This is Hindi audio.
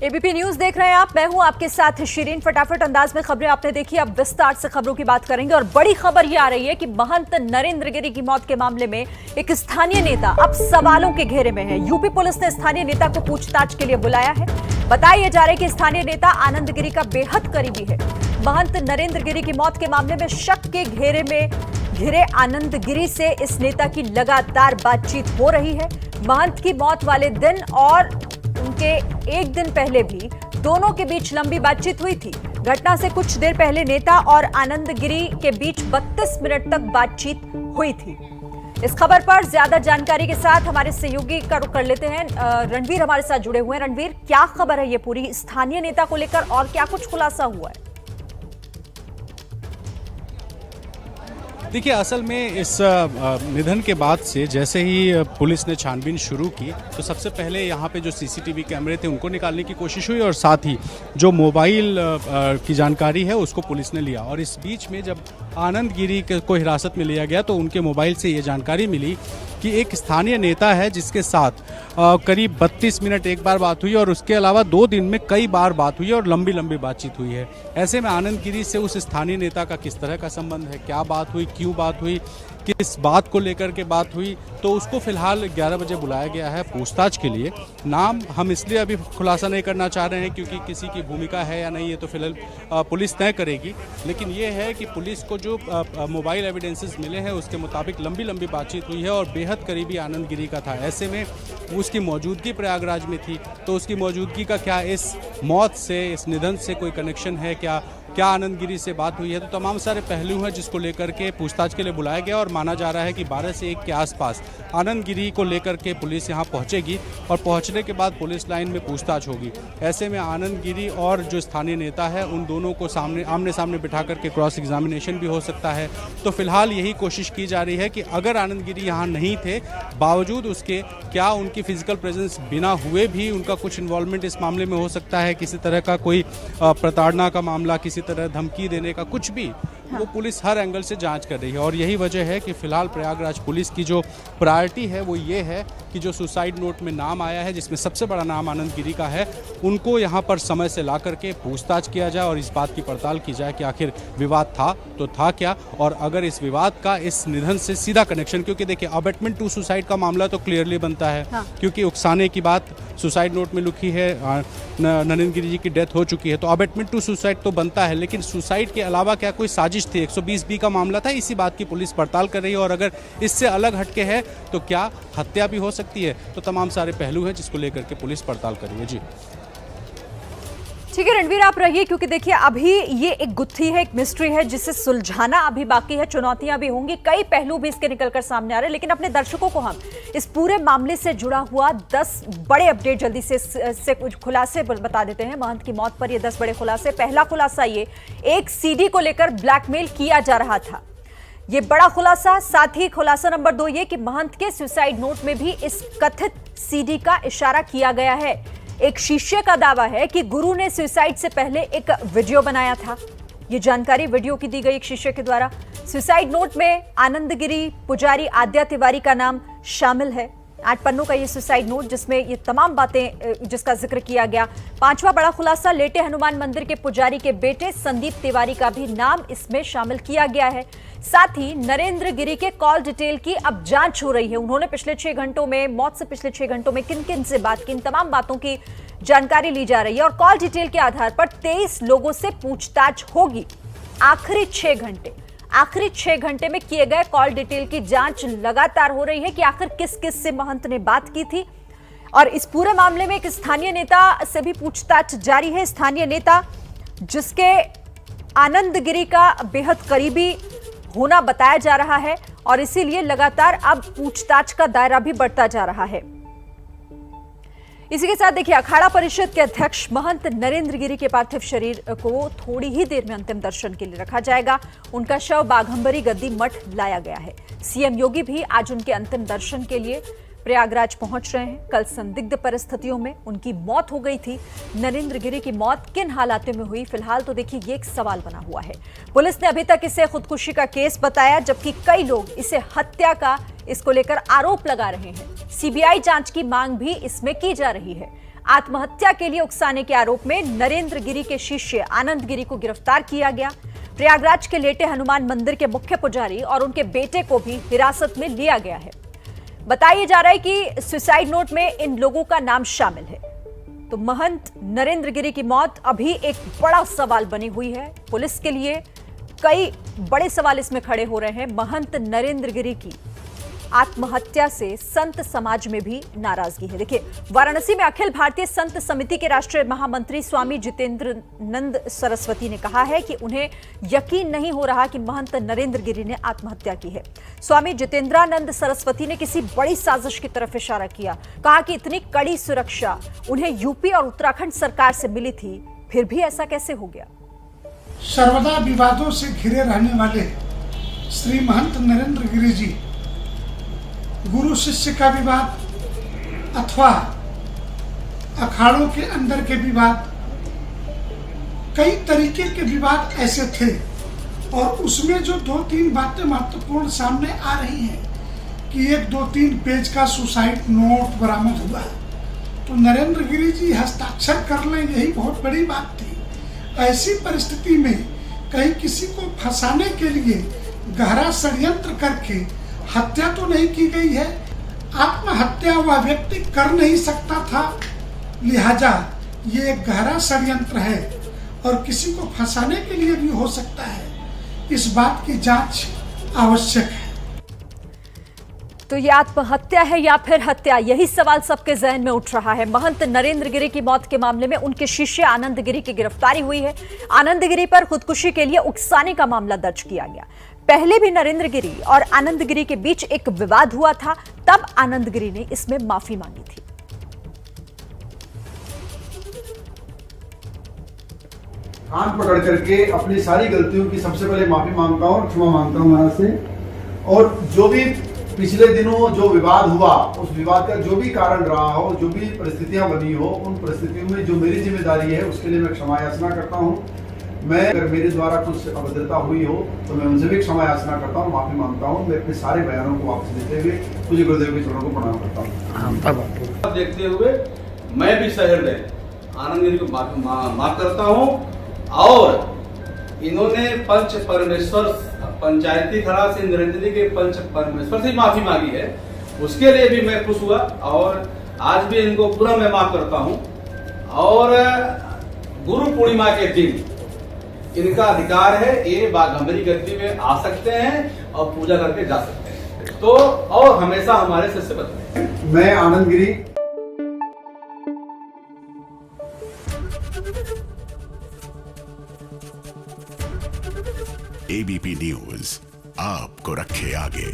एबीपी न्यूज देख रहे हैं आप। मैं हूं आपके साथ शिरीन। फटाफट अंदाज में खबरें आपने देखी, अब विस्तार से खबरों की बात करेंगे। और बड़ी खबर ये आ रही है कि महंत नरेंद्र गिरी की मौत के मामले में एक स्थानीय नेता अब सवालों के घेरे में है। यूपी पुलिस ने स्थानीय नेता को पूछताछ के लिए बुलाया है। बताया जा रहा है कि स्थानीय नेता आनंद गिरी का बेहद करीबी है। महंत नरेंद्र गिरी की मौत के मामले में शक के घेरे में घिरे आनंद गिरी से इस नेता की लगातार बातचीत हो रही है। महंत की मौत वाले दिन और उनके एक दिन पहले भी दोनों के बीच लंबी बातचीत हुई थी। घटना से कुछ देर पहले नेता और आनंद गिरी के बीच 32 मिनट तक बातचीत हुई थी। इस खबर पर ज्यादा जानकारी के साथ हमारे सहयोगी का रुख कर लेते हैं। रणवीर हमारे साथ जुड़े हुए हैं। रणवीर, क्या खबर है ये पूरी स्थानीय नेता को लेकर और क्या कुछ खुलासा हुआ है? देखिए, असल में इस निधन के बाद से जैसे ही पुलिस ने छानबीन शुरू की तो सबसे पहले यहाँ पे जो सीसीटीवी कैमरे थे उनको निकालने की कोशिश हुई और साथ ही जो मोबाइल की जानकारी है उसको पुलिस ने लिया। और इस बीच में जब आनंद गिरी को हिरासत में लिया गया तो उनके मोबाइल से ये जानकारी मिली कि एक स्थानीय नेता है जिसके साथ करीब 32 मिनट एक बार बात हुई और उसके अलावा 2 दिन में कई बार बात हुई और लंबी लंबी बातचीत हुई है। ऐसे में आनंद गिरी से उस स्थानीय नेता का किस तरह का संबंध है, क्या बात हुई, क्यों बात हुई, किस बात को लेकर के बात हुई, तो उसको फिलहाल 11 बजे बुलाया गया है पूछताछ के लिए। नाम हम इसलिए अभी खुलासा नहीं करना चाह रहे हैं क्योंकि किसी की भूमिका है या नहीं ये तो फिलहाल पुलिस तय करेगी। लेकिन ये है कि पुलिस को जो मोबाइल एविडेंसेस मिले हैं उसके मुताबिक लंबी लंबी बातचीत हुई है और बेहद करीबी आनंद गिरी का था। ऐसे में उसकी मौजूदगी प्रयागराज में थी तो उसकी मौजूदगी का क्या इस मौत से, इस निधन से कोई कनेक्शन है, क्या आनंद गिरी से बात हुई है, तो तमाम सारे पहलू हैं जिसको लेकर के पूछताछ के लिए बुलाया गया। और माना जा रहा है कि 12 से 1 के आसपास आनंद गिरी को लेकर के पुलिस यहां पहुंचेगी और पहुंचने के बाद पुलिस लाइन में पूछताछ होगी। ऐसे में आनंद गिरी और जो स्थानीय नेता है उन दोनों को आमने सामने बिठा करके क्रॉस एग्जामिनेशन भी हो सकता है। तो फिलहाल यही कोशिश की जा रही है कि अगर आनंद गिरी यहाँ नहीं थे, बावजूद उसके क्या उनकी फिजिकल प्रेजेंस बिना हुए भी उनका कुछ इन्वॉल्वमेंट इस मामले में हो सकता है, किसी तरह का कोई प्रताड़ना का मामला, किसी तरह धमकी देने का, कुछ भी वो पुलिस हर एंगल से जांच कर रही है। और यही वजह है कि फिलहाल प्रयागराज पुलिस की जो प्रायोरिटी है वो ये है कि जो सुसाइड नोट में नाम आया है जिसमें सबसे बड़ा नाम आनंद गिरी का है, उनको यहाँ पर समय से ला करके पूछताछ किया जाए और इस बात की पड़ताल की जाए कि आखिर विवाद था तो था क्या, और अगर इस विवाद का इस निधन से सीधा कनेक्शन, क्योंकि देखिए अबेटमेंट टू सुसाइड का मामला तो क्लियरली बनता है। हाँ। क्योंकि उकसाने की बात सुसाइड नोट में लिखी है, नरेंद्र गिरी जी की डेथ हो चुकी है तो अबेटमेंट टू सुसाइड तो बनता है। लेकिन सुसाइड के अलावा क्या कोई साजिश थी, 120B का मामला था, इसी बात की पुलिस पड़ताल कर रही है। और अगर इससे अलग हटके है तो क्या हत्या भी हो सकती है, तो तमाम सारे पहलू हैं जिसको लेकर के पुलिस पड़ताल कर रही है। जी ठीक है रणवीर, आप रहिए क्योंकि देखिए अभी ये एक गुत्थी है, एक मिस्ट्री है जिसे सुलझाना अभी बाकी है। चुनौतियां भी होंगी, कई पहलू भी इसके निकलकर सामने आ रहे हैं। लेकिन अपने दर्शकों को हम इस पूरे मामले से जुड़ा हुआ 10 बड़े अपडेट जल्दी से कुछ खुलासे बता देते हैं। महंत की मौत पर ये 10 बड़े खुलासे। पहला खुलासा ये, एक सीडी को लेकर ब्लैकमेल किया जा रहा था, ये बड़ा खुलासा। साथ ही खुलासा नंबर 2 ये कि महंत के सुसाइड नोट में भी इस कथित सीडी का इशारा किया गया है। एक शिष्य का दावा है कि गुरु ने सुसाइड से पहले एक वीडियो बनाया था। यह जानकारी वीडियो की दी गई एक शिष्य के द्वारा। सुसाइड नोट में आनंद गिरी, पुजारी आद्या तिवारी का नाम शामिल है। 8 पन्नों का ये सुसाइड नोट जिसमें ये तमाम बातें जिसका जिक्र किया गया। 5वां बड़ा खुलासा, लेटे हनुमान मंदिर के पुजारी के बेटे संदीप तिवारी का भी नाम इसमें शामिल किया गया है। साथ ही नरेंद्र गिरी के कॉल डिटेल की अब जांच हो रही है। उन्होंने पिछले 6 घंटों में, मौत से पिछले 6 घंटों में किन किन से बात की, इन तमाम बातों की जानकारी ली जा रही है। और कॉल डिटेल के आधार पर 23 लोगों से पूछताछ होगी। आखिरी 6 घंटे में किए गए कॉल डिटेल की जांच लगातार हो रही है कि आखिर किस किस से महंत ने बात की थी। और इस पूरे मामले में एक स्थानीय नेता से भी पूछताछ जारी है। स्थानीय नेता जिसके आनंद गिरी का बेहद करीबी होना बताया जा रहा है और इसीलिए लगातार अब पूछताछ का दायरा भी बढ़ता जा रहा है। इसी के साथ देखिए, अखाड़ा परिषद के अध्यक्ष महंत नरेंद्र गिरी के पार्थिव शरीर को थोड़ी ही देर में अंतिम दर्शन के लिए रखा जाएगा। उनका शव बाघंबरी गद्दी मठ लाया गया है। सीएम योगी भी आज उनके अंतिम दर्शन के लिए प्रयागराज पहुंच रहे हैं। कल संदिग्ध परिस्थितियों में उनकी मौत हो गई थी। नरेंद्र गिरी की मौत किन हालातों में हुई, फिलहाल तो देखिए ये एक सवाल बना हुआ है। पुलिस ने अभी तक इसे खुदकुशी का केस बताया, जबकि कई लोग इसे हत्या का इसको लेकर आरोप लगा रहे हैं। सीबीआई जांच की मांग भी इसमें की जा रही है। आत्महत्या के लिए उकसाने के आरोप में नरेंद्र गिरी के शिष्य आनंद गिरी को गिरफ्तार किया गया। प्रयागराज के लेटे हनुमान मंदिर के मुख्य पुजारी और उनके बेटे को भी हिरासत में लिया गया है। बताया जा रहा है कि सुसाइड नोट में इन लोगों का नाम शामिल है। तो महंत नरेंद्र गिरी की मौत अभी एक बड़ा सवाल बनी हुई है। पुलिस के लिए कई बड़े सवाल इसमें खड़े हो रहे हैं। महंत नरेंद्र गिरी की आत्महत्या से संत समाज में भी नाराजगी है। देखिए, वाराणसी में अखिल भारतीय संत समिति के राष्ट्रीय महामंत्री स्वामी जितेंद्रानंद सरस्वती ने कहा है कि उन्हें यकीन नहीं हो रहा कि महंत नरेंद्र गिरी ने आत्महत्या की है। स्वामी जितेंद्रानंद सरस्वती ने किसी बड़ी साजिश की तरफ इशारा किया। कहा कि इतनी कड़ी सुरक्षा उन्हें यूपी और उत्तराखंड सरकार से मिली थी, फिर भी ऐसा कैसे हो गया। सर्वदा विवादों से घिरे रहने वाले श्री महंत नरेंद्र गिरी जी, गुरु शिष्य का विवाद अथवा अखाड़ों के अंदर के विवाद, कई तरीके के विवाद ऐसे थे और उसमें जो 2-3 बातें महत्वपूर्ण सामने आ रही हैं कि 1-2-3 पेज का सुसाइड नोट बरामद हुआ, तो नरेंद्र गिरी जी हस्ताक्षर कर लें, यही बहुत बड़ी बात थी। ऐसी परिस्थिति में कहीं किसी को फंसाने के लिए गहरा षड्यंत्र करके हत्या तो नहीं की गई है। आत्महत्या वह व्यक्ति कर नहीं सकता था, लिहाजा ये एक गहरा षड्यंत्र है और किसी को फंसाने के लिए भी हो सकता है। इस बात की जांच आवश्यक है। तो ये आत्महत्या है या फिर हत्या, यही सवाल सबके जहन में उठ रहा है। महंत नरेंद्र गिरी की मौत के मामले में उनके शिष्य आनंद गिरी की गिरफ्तारी हुई है। आनंद गिरी पर खुदकुशी के लिए उकसाने का मामला दर्ज किया गया। पहले भी नरेंद्र गिरी और आनंद गिरी के बीच एक विवाद हुआ था, तब आनंद गिरी ने इसमें माफी मांगी थी। कान पकड़ करके अपनी सारी गलतियों की सबसे पहले माफी मांगता हूँ और क्षमा मांगता हूँ महाराज से। और जो भी पिछले दिनों जो विवाद हुआ, उस विवाद का जो भी कारण रहा हो, जो भी परिस्थितियां बनी हो, उन परिस्थितियों में जो मेरी जिम्मेदारी है उसके लिए मैं क्षमा याचना करता हूँ। मैं अगर मेरे द्वारा कुछ अभद्रता हुई हो तो मैं उनसे भी क्षमा याचना करता हूँ, माफी मांगता हूँ। मैं अपने सारे बयानों को वापस लेते हुए पूज्य गुरुदेव के चरणों को प्रणाम करता हूँ। देखते हुए मैं भी सहृदय आनंद गिरी को माफ करता हूँ और इन्होंने पंच परमेश्वर पंचायती खड़ा से नरेंद्र गिरी के पंच परमेश्वर से माफी मांगी है, उसके लिए भी मैं खुश हुआ और आज भी इनको पूरा मैं माफ करता हूँ। और गुरु पूर्णिमा के दिन इनका अधिकार है, ये बाघंबरी गद्दी में आ सकते हैं और पूजा करके जा सकते हैं, तो और हमेशा हमारे शिष्य बनते हैं। मैं आनंद गिरी एबीपी न्यूज आपको रखे आगे।